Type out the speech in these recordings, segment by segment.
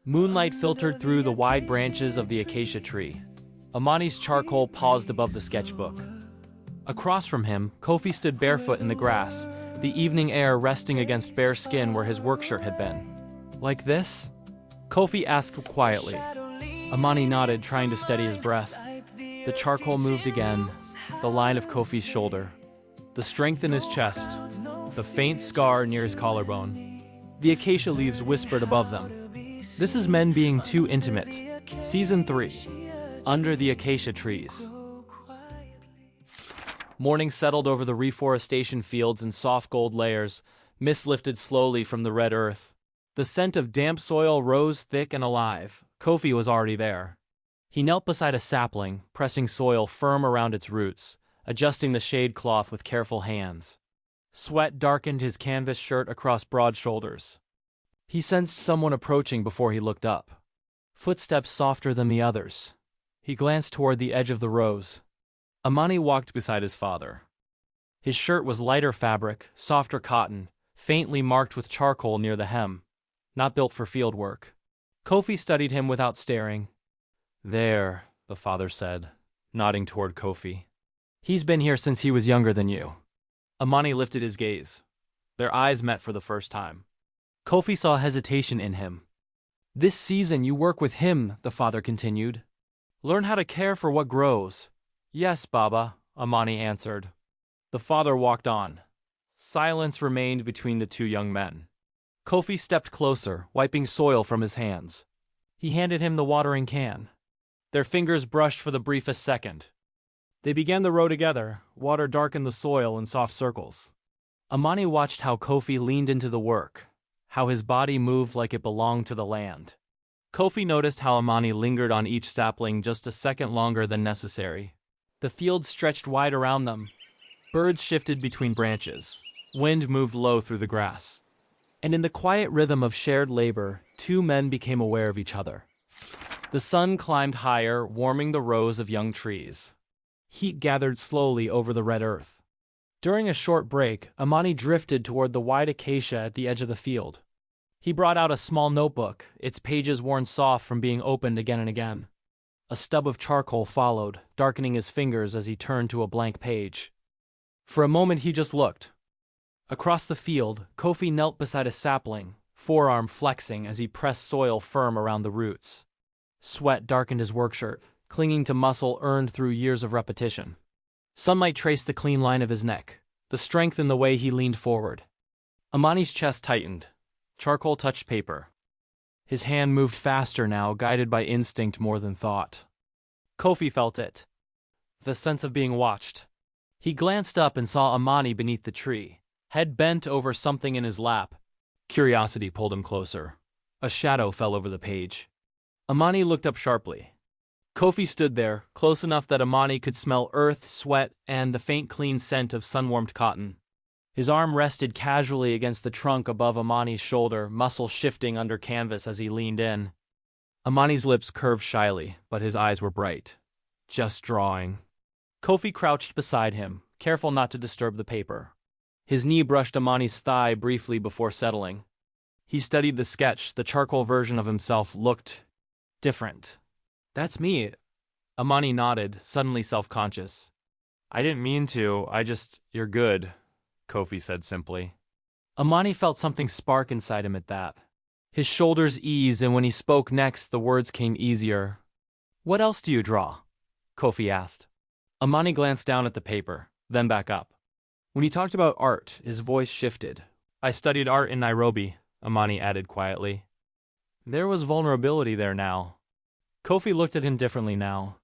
Moonlight filtered through the wide branches of the acacia tree. Amani's charcoal paused above the sketchbook. Across from him, Kofi stood barefoot in the grass, the evening air resting against bare skin where his work shirt had been. "Like this?" Kofi asked quietly. Amani nodded, trying to steady his breath. The charcoal moved again, the line of Kofi's shoulder, the strength in his chest, the faint scar near his collarbone. The acacia leaves whispered above them. This is men being too intimate. Season 3. Under the acacia trees. Morning settled over the reforestation fields in soft gold layers, mist lifted slowly from the red earth. The scent of damp soil rose thick and alive. Kofi was already there. He knelt beside a sapling, pressing soil firm around its roots, adjusting the shade cloth with careful hands. Sweat darkened his canvas shirt across broad shoulders. He sensed someone approaching before he looked up. Footsteps softer than the others. He glanced toward the edge of the rows. Amani walked beside his father. His shirt was lighter fabric, softer cotton, faintly marked with charcoal near the hem, not built for field work. Kofi studied him without staring. "There," the father said, nodding toward Kofi. "He's been here since he was younger than you." Amani lifted his gaze. Their eyes met for the first time. Kofi saw hesitation in him. "This season you work with him," the father continued. "Learn how to care for what grows." "Yes, Baba," Amani answered. The father walked on. Silence remained between the two young men. Kofi stepped closer, wiping soil from his hands. He handed him the watering can. Their fingers brushed for the briefest second. They began the row together. Water darkened the soil in soft circles. Amani watched how Kofi leaned into the work, how his body moved like it belonged to the land. Kofi noticed how Amani lingered on each sapling just a second longer than necessary. The field stretched wide around them. Birds shifted between branches. Wind moved low through the grass. And in the quiet rhythm of shared labor, two men became aware of each other. The sun climbed higher, warming the rows of young trees. Heat gathered slowly over the red earth. During a short break, Amani drifted toward the wide acacia at the edge of the field. He brought out a small notebook, its pages worn soft from being opened again and again. A stub of charcoal followed, darkening his fingers as he turned to a blank page. For a moment he just looked. Across the field, Kofi knelt beside a sapling, forearm flexing as he pressed soil firm around the roots. Sweat darkened his work shirt, clinging to muscle earned through years of repetition. Sunlight traced the clean line of his neck, the strength in the way he leaned forward. Amani's chest tightened. Charcoal touched paper. His hand moved faster now, guided by instinct more than thought. Kofi felt it. The sense of being watched. He glanced up and saw Amani beneath the tree, head bent over something in his lap. Curiosity pulled him closer. A shadow fell over the page. Amani looked up sharply. Kofi stood there, close enough that Amani could smell earth, sweat, and the faint clean scent of sun-warmed cotton. His arm rested casually against the trunk above Amani's shoulder, muscle shifting under canvas as he leaned in. Amani's lips curved shyly, but his eyes were bright. Just drawing. Kofi crouched beside him, careful not to disturb the paper. His knee brushed Amani's thigh briefly before settling. He studied the sketch. The charcoal version of himself looked different. "That's me." Amani nodded, suddenly self-conscious. "I didn't mean to, you're good," Kofi said simply. Amani felt something spark inside him at that. His shoulders eased, and when he spoke next, the words came easier. "What else do you draw?" Kofi asked. Amani glanced down at the paper, then back up. When he talked about art, his voice shifted. "I studied art in Nairobi," Amani added quietly. There was vulnerability there now. Kofi looked at him differently now.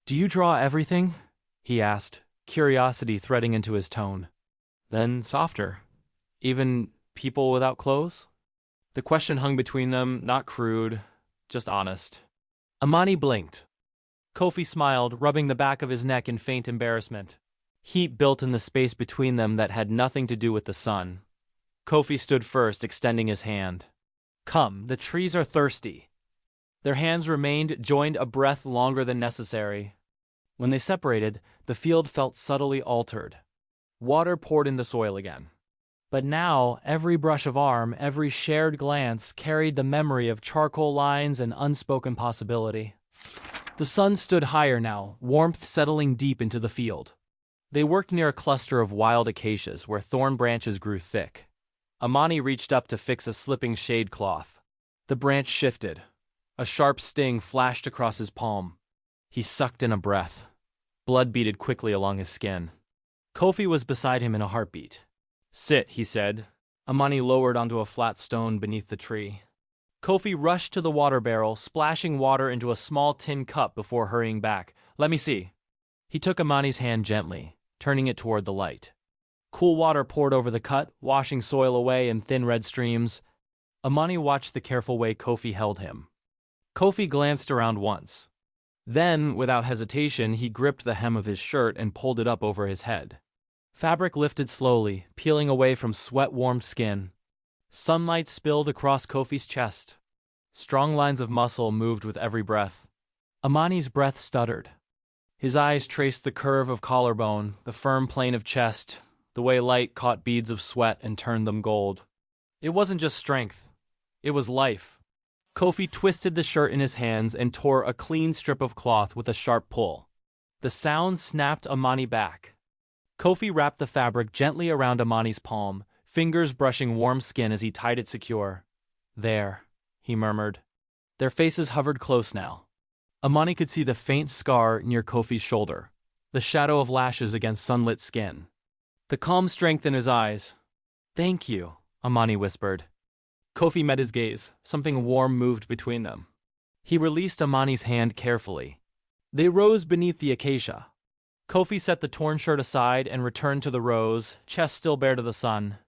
"Do you draw everything?" he asked, curiosity threading into his tone. Then softer. "Even people without clothes?" The question hung between them, not crude, just honest. Amani blinked. Kofi smiled, rubbing the back of his neck in faint embarrassment. Heat built in the space between them that had nothing to do with the sun. Kofi stood first, extending his hand. "Come, the trees are thirsty." Their hands remained joined a breath longer than necessary. When they separated, the field felt subtly altered. Water poured in the soil again. But now, every brush of arm, every shared glance carried the memory of charcoal lines and unspoken possibility. The sun stood higher now, warmth settling deep into the field. They worked near a cluster of wild acacias where thorn branches grew thick. Amani reached up to fix a slipping shade cloth. The branch shifted. A sharp sting flashed across his palm. He sucked in a breath. Blood beaded quickly along his skin. Kofi was beside him in a heartbeat. "Sit," he said. Amani lowered onto a flat stone beneath the tree. Kofi rushed to the water barrel, splashing water into a small tin cup before hurrying back. "Let me see." He took Amani's hand gently, turning it toward the light. Cool water poured over the cut, washing soil away in thin red streams. Amani watched the careful way Kofi held him. Kofi glanced around once. Then, without hesitation, he gripped the hem of his shirt and pulled it up over his head. Fabric lifted slowly, peeling away from sweat-warmed skin. Sunlight spilled across Kofi's chest. Strong lines of muscle moved with every breath. Amani's breath stuttered. His eyes traced the curve of collarbone, the firm plane of chest, the way light caught beads of sweat and turned them gold. It wasn't just strength. It was life. Kofi twisted the shirt in his hands and tore a clean strip of cloth with a sharp pull. The sound snapped Amani back. Kofi wrapped the fabric gently around Amani's palm, fingers brushing warm skin as he tied it secure. "There," he murmured. Their faces hovered close now. Amani could see the faint scar near Kofi's shoulder, the shadow of lashes against sunlit skin. The calm strength in his eyes. "Thank you," Amani whispered. Kofi met his gaze. Something warm moved between them. He released Amani's hand carefully. They rose beneath the acacia. Kofi set the torn shirt aside and returned to the rows, chest still bare to the sun.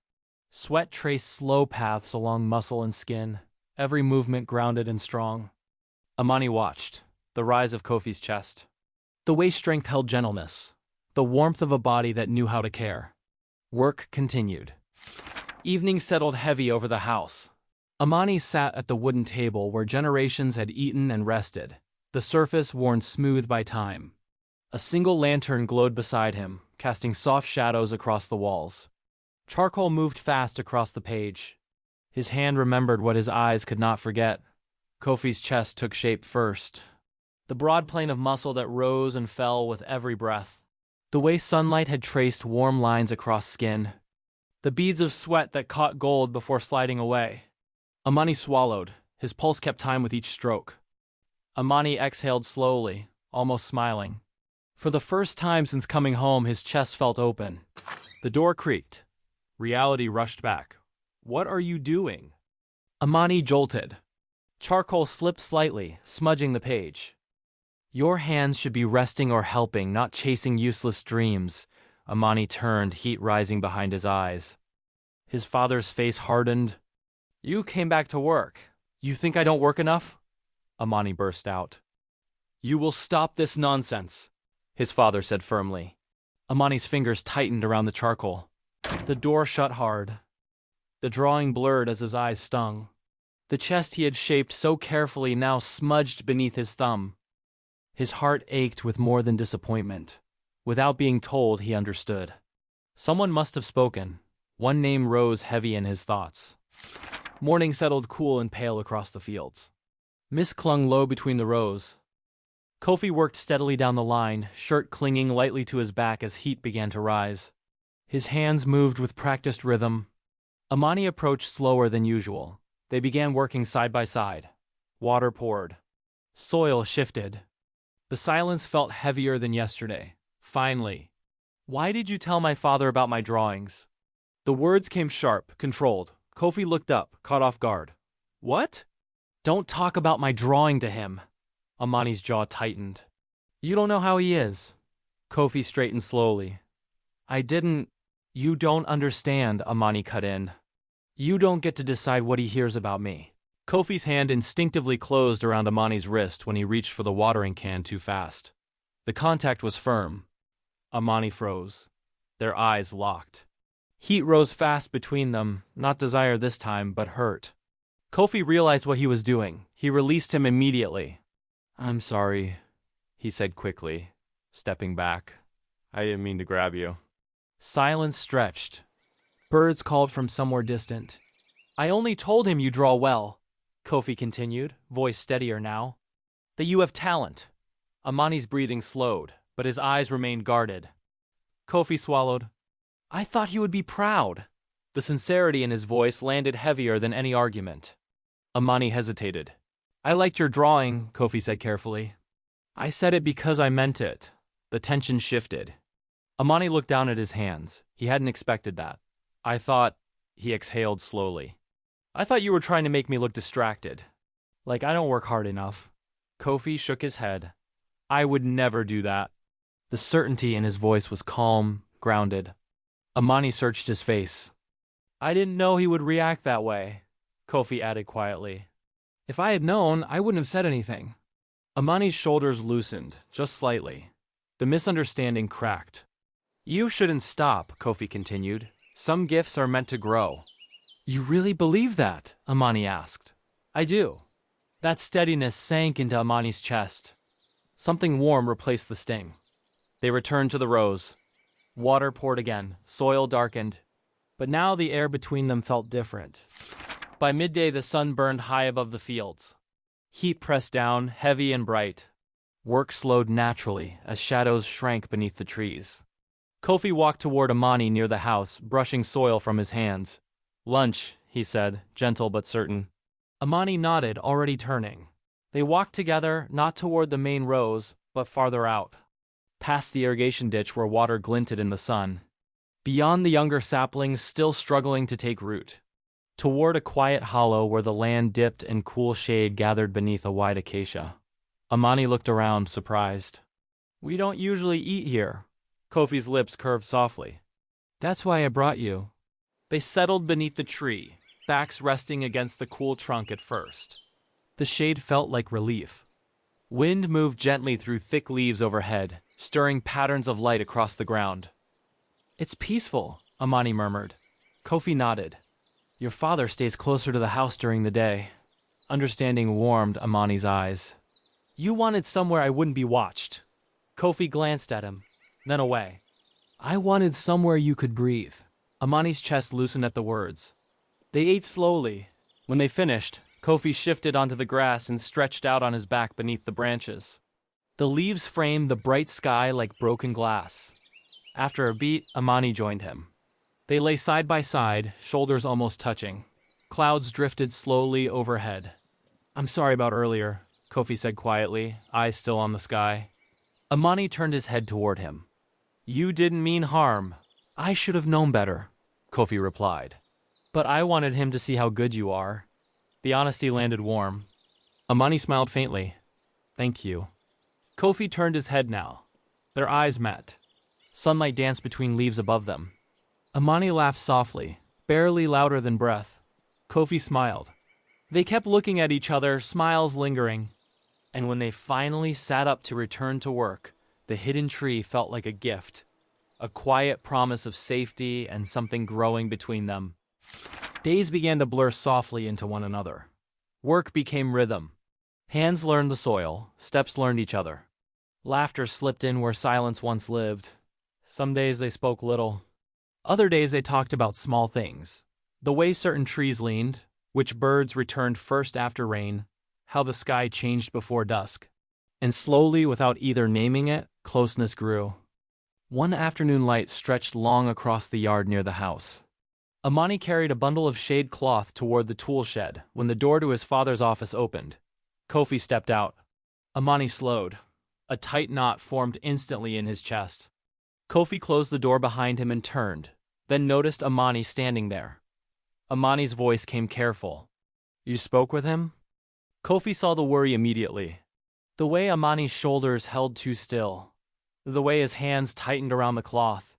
Sweat traced slow paths along muscle and skin, every movement grounded and strong. Amani watched, the rise of Kofi's chest. The way strength held gentleness, the warmth of a body that knew how to care. Work continued. Evening settled heavy over the house. Amani sat at the wooden table where generations had eaten and rested, the surface worn smooth by time. A single lantern glowed beside him, casting soft shadows across the walls. Charcoal moved fast across the page. His hand remembered what his eyes could not forget. Kofi's chest took shape first. The broad plane of muscle that rose and fell with every breath. The way sunlight had traced warm lines across skin. The beads of sweat that caught gold before sliding away. Amani swallowed. His pulse kept time with each stroke. Amani exhaled slowly, almost smiling. For the first time since coming home, his chest felt open. The door creaked. Reality rushed back. "What are you doing?" Amani jolted. Charcoal slipped slightly, smudging the page. "Your hands should be resting or helping, not chasing useless dreams." Amani turned, heat rising behind his eyes. His father's face hardened. "You came back to work. You think I don't work enough?" Amani burst out. "You will stop this nonsense," his father said firmly. Amani's fingers tightened around the charcoal. The door shut hard. The drawing blurred as his eyes stung. The chest he had shaped so carefully now smudged beneath his thumb. His heart ached with more than disappointment. Without being told, he understood. Someone must have spoken. One name rose heavy in his thoughts. Morning settled cool and pale across the fields. Mist clung low between the rows. Kofi worked steadily down the line, shirt clinging lightly to his back as heat began to rise. His hands moved with practiced rhythm. Amani approached slower than usual. They began working side by side. Water poured. Soil shifted. The silence felt heavier than yesterday. Finally. "Why did you tell my father about my drawings?" The words came sharp, controlled. Kofi looked up, caught off guard. "What?" "Don't talk about my drawing to him." Amani's jaw tightened. "You don't know how he is." Kofi straightened slowly. "I didn't—" "You don't understand," Amani cut in. "You don't get to decide what he hears about me." Kofi's hand instinctively closed around Amani's wrist when he reached for the watering can too fast. The contact was firm. Amani froze. Their eyes locked. Heat rose fast between them, not desire this time, but hurt. Kofi realized what he was doing. He released him immediately. "I'm sorry," he said quickly, stepping back. "I didn't mean to grab you." Silence stretched. Birds called from somewhere distant. I only told him you draw well, Kofi continued, voice steadier now. That you have talent. Amani's breathing slowed, but his eyes remained guarded. Kofi swallowed. I thought he would be proud. The sincerity in his voice landed heavier than any argument. Amani hesitated. I liked your drawing, Kofi said carefully. I said it because I meant it. The tension shifted. Amani looked down at his hands. He hadn't expected that. I thought, he exhaled slowly. I thought you were trying to make me look distracted. Like I don't work hard enough. Kofi shook his head. I would never do that. The certainty in his voice was calm, grounded. Amani searched his face. I didn't know he would react that way, Kofi added quietly. If I had known, I wouldn't have said anything. Amani's shoulders loosened, just slightly. The misunderstanding cracked. You shouldn't stop, Kofi continued. Some gifts are meant to grow. You really believe that? Amani asked. I do. That steadiness sank into Amani's chest. Something warm replaced the sting. They returned to the rows. Water poured again, soil darkened. But now the air between them felt different. By midday the sun burned high above the fields. Heat pressed down, heavy and bright. Work slowed naturally as shadows shrank beneath the trees. Kofi walked toward Amani near the house, brushing soil from his hands. Lunch, he said, gentle but certain. Amani nodded, already turning. They walked together, not toward the main rows, but farther out, past the irrigation ditch where water glinted in the sun. Beyond the younger saplings still struggling to take root. Toward a quiet hollow where the land dipped and cool shade gathered beneath a wide acacia. Amani looked around, surprised. We don't usually eat here. Kofi's lips curved softly. That's why I brought you. They settled beneath the tree, backs resting against the cool trunk at first. The shade felt like relief. Wind moved gently through thick leaves overhead, stirring patterns of light across the ground. It's peaceful, Amani murmured. Kofi nodded. Your father stays closer to the house during the day. Understanding warmed Amani's eyes. You wanted somewhere I wouldn't be watched. Kofi glanced at him, then away. I wanted somewhere you could breathe. Amani's chest loosened at the words. They ate slowly. When they finished, Kofi shifted onto the grass and stretched out on his back beneath the branches. The leaves framed the bright sky like broken glass. After a beat, Amani joined him. They lay side by side, shoulders almost touching. Clouds drifted slowly overhead. I'm sorry about earlier, Kofi said quietly, eyes still on the sky. Amani turned his head toward him. You didn't mean harm. I should have known better, Kofi replied. But I wanted him to see how good you are. The honesty landed warm. Amani smiled faintly. Thank you. Kofi turned his head now. Their eyes met. Sunlight danced between leaves above them. Amani laughed softly, barely louder than breath. Kofi smiled. They kept looking at each other, smiles lingering. And when they finally sat up to return to work, the hidden tree felt like a gift. A quiet promise of safety and something growing between them. Days began to blur softly into one another. Work became rhythm. Hands learned the soil, steps learned each other. Laughter slipped in where silence once lived. Some days they spoke little. Other days they talked about small things. The way certain trees leaned, which birds returned first after rain, how the sky changed before dusk. And slowly, without either naming it, closeness grew. One afternoon light stretched long across the yard near the house. Amani carried a bundle of shade cloth toward the tool shed when the door to his father's office opened. Kofi stepped out. Amani slowed. A tight knot formed instantly in his chest. Kofi closed the door behind him and turned, then noticed Amani standing there. Amani's voice came careful. You spoke with him? Kofi saw the worry immediately. The way Amani's shoulders held too still. The way his hands tightened around the cloth.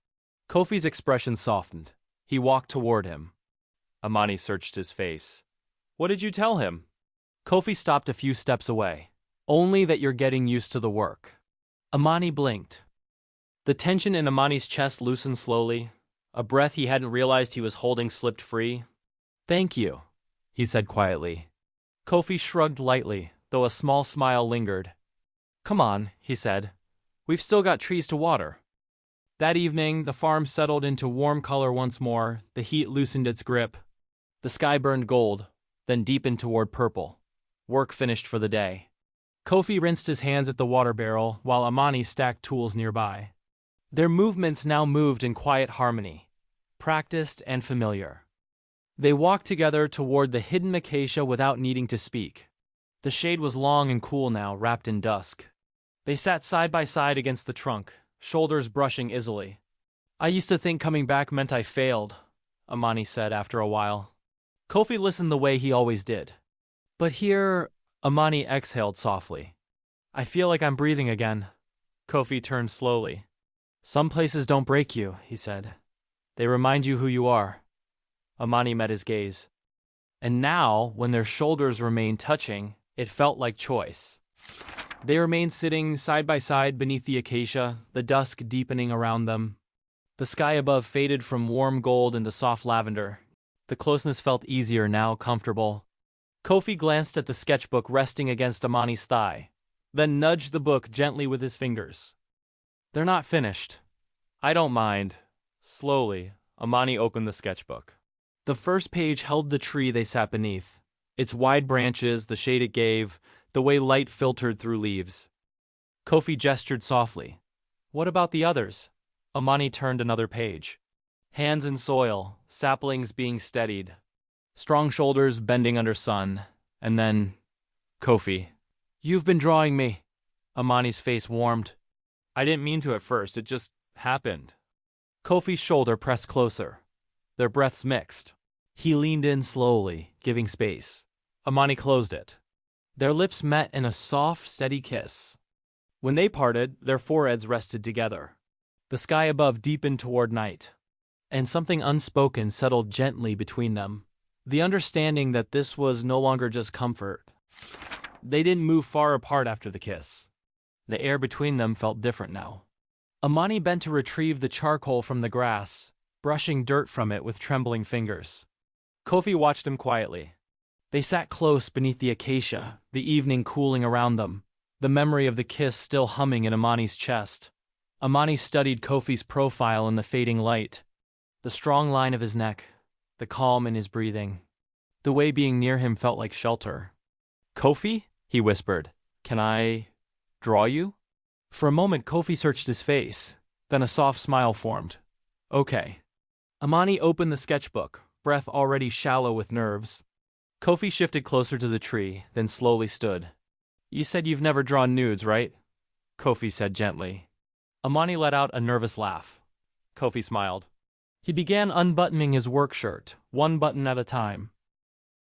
Kofi's expression softened. He walked toward him. Amani searched his face. What did you tell him? Kofi stopped a few steps away. Only that you're getting used to the work. Amani blinked. The tension in Amani's chest loosened slowly. A breath he hadn't realized he was holding slipped free. Thank you, he said quietly. Kofi shrugged lightly, though a small smile lingered. Come on, he said. We've still got trees to water. That evening, the farm settled into warm color once more, the heat loosened its grip. The sky burned gold, then deepened toward purple. Work finished for the day. Kofi rinsed his hands at the water barrel, while Amani stacked tools nearby. Their movements now moved in quiet harmony, practiced and familiar. They walked together toward the hidden acacia without needing to speak. The shade was long and cool now, wrapped in dusk. They sat side by side against the trunk, shoulders brushing easily. "I used to think coming back meant I failed," Amani said after a while. Kofi listened the way he always did. "But here," Amani exhaled softly. "I feel like I'm breathing again." Kofi turned slowly. "Some places don't break you," he said. "They remind you who you are." Amani met his gaze. And now, when their shoulders remained touching, it felt like choice. They remained sitting side by side beneath the acacia, the dusk deepening around them. The sky above faded from warm gold into soft lavender. The closeness felt easier now, comfortable. Kofi glanced at the sketchbook resting against Amani's thigh, then nudged the book gently with his fingers. "They're not finished." "I don't mind." Slowly, Amani opened the sketchbook. The first page held the tree they sat beneath, its wide branches, the shade it gave, the way light filtered through leaves. Kofi gestured softly. "What about the others?" Amani turned another page. Hands in soil, saplings being steadied, strong shoulders bending under sun, and then, Kofi. "You've been drawing me." Amani's face warmed. "I didn't mean to at first, it just happened." Kofi's shoulder pressed closer. Their breaths mixed. He leaned in slowly, giving space. Amani closed it. Their lips met in a soft, steady kiss. When they parted, their foreheads rested together. The sky above deepened toward night, and something unspoken settled gently between them. The understanding that this was no longer just comfort. They didn't move far apart after the kiss. The air between them felt different now. Amani bent to retrieve the charcoal from the grass, brushing dirt from it with trembling fingers. Kofi watched him quietly. They sat close beneath the acacia, the evening cooling around them, the memory of the kiss still humming in Amani's chest. Amani studied Kofi's profile in the fading light. The strong line of his neck, the calm in his breathing. The way being near him felt like shelter. "Kofi?" he whispered. "Can I draw you?" For a moment Kofi searched his face, then a soft smile formed. "Okay." Amani opened the sketchbook, breath already shallow with nerves. Kofi shifted closer to the tree, then slowly stood. "You said you've never drawn nudes, right?" Kofi said gently. Amani let out a nervous laugh. Kofi smiled. He began unbuttoning his work shirt, one button at a time.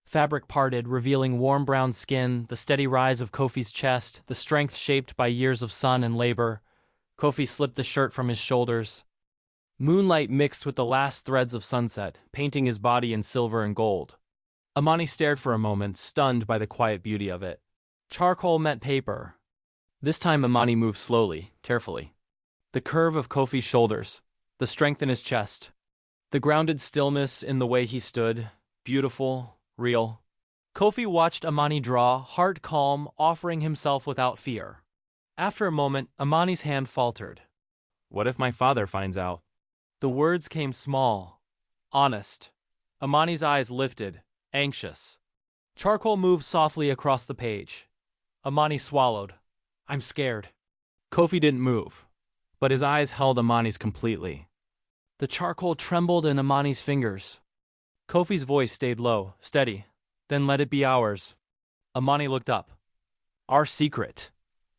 Fabric parted, revealing warm brown skin, the steady rise of Kofi's chest, the strength shaped by years of sun and labor. Kofi slipped the shirt from his shoulders. Moonlight mixed with the last threads of sunset, painting his body in silver and gold. Amani stared for a moment, stunned by the quiet beauty of it. Charcoal met paper. This time Amani moved slowly, carefully. The curve of Kofi's shoulders, the strength in his chest, the grounded stillness in the way he stood, beautiful, real. Kofi watched Amani draw, heart calm, offering himself without fear. After a moment, Amani's hand faltered. "What if my father finds out?" The words came small, honest. Amani's eyes lifted, anxious. Charcoal moved softly across the page. Amani swallowed. "I'm scared." Kofi didn't move, but his eyes held Amani's completely. The charcoal trembled in Amani's fingers. Kofi's voice stayed low, steady. "Then let it be ours." Amani looked up. "Our secret,"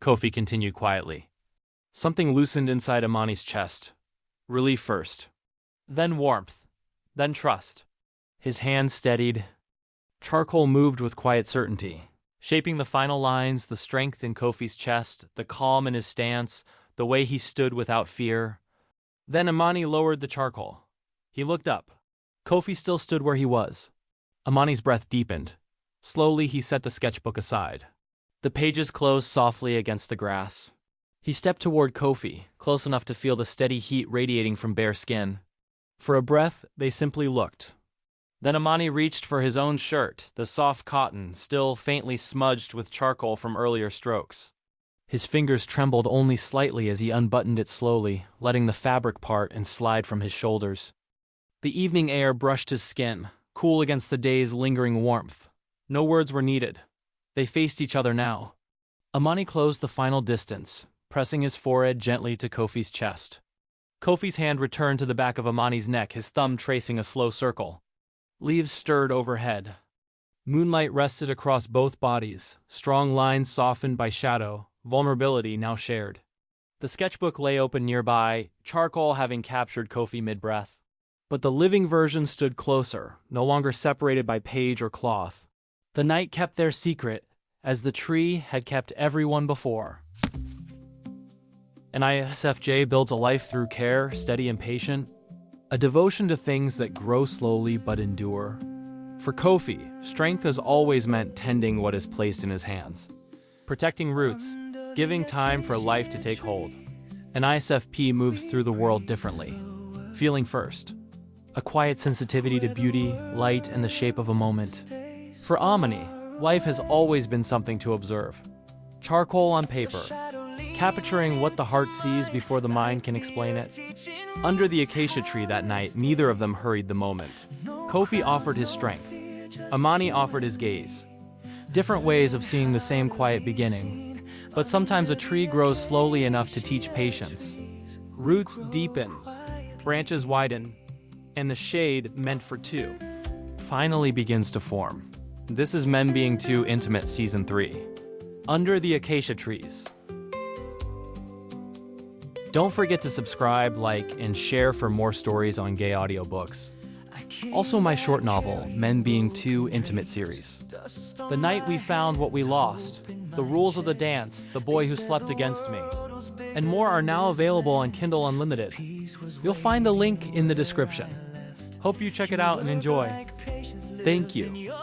Kofi continued quietly. Something loosened inside Amani's chest. Relief first. Then warmth. Then trust. His hand steadied. Charcoal moved with quiet certainty, shaping the final lines, the strength in Kofi's chest, the calm in his stance, the way he stood without fear. Then Amani lowered the charcoal. He looked up. Kofi still stood where he was. Amani's breath deepened. Slowly he set the sketchbook aside. The pages closed softly against the grass. He stepped toward Kofi, close enough to feel the steady heat radiating from bare skin. For a breath, they simply looked. Then Amani reached for his own shirt, the soft cotton, still faintly smudged with charcoal from earlier strokes. His fingers trembled only slightly as he unbuttoned it slowly, letting the fabric part and slide from his shoulders. The evening air brushed his skin, cool against the day's lingering warmth. No words were needed. They faced each other now. Amani closed the final distance, pressing his forehead gently to Kofi's chest. Kofi's hand returned to the back of Amani's neck, his thumb tracing a slow circle. Leaves stirred overhead. Moonlight rested across both bodies, strong lines softened by shadow, vulnerability now shared. The sketchbook lay open nearby, charcoal having captured Kofi mid-breath. But the living version stood closer, no longer separated by page or cloth. The night kept their secret, as the tree had kept everyone before. An ISFJ builds a life through care, steady and patient, a devotion to things that grow slowly but endure. For Kofi, strength has always meant tending what is placed in his hands, protecting roots, giving time for life to take hold. An ISFP moves through the world differently, feeling first, a quiet sensitivity to beauty, light, and the shape of a moment. For Amani, life has always been something to observe. Charcoal on paper, capturing what the heart sees before the mind can explain it. Under the acacia tree that night, neither of them hurried the moment. Kofi offered his strength. Amani offered his gaze. Different ways of seeing the same quiet beginning. But sometimes a tree grows slowly enough to teach patience. Roots deepen, branches widen, and the shade meant for two finally begins to form. This is Men Being Too Intimate Season 3. Under the Acacia Trees. Don't forget to subscribe, like, and share for more stories on gay audiobooks. Also my short novel, Men Being Too Intimate series. The Night We Found What We Lost, The Rules of the Dance, The Boy Who Slept Against Me, and more are now available on Kindle Unlimited. You'll find the link in the description. Hope you check it out and enjoy. Thank you.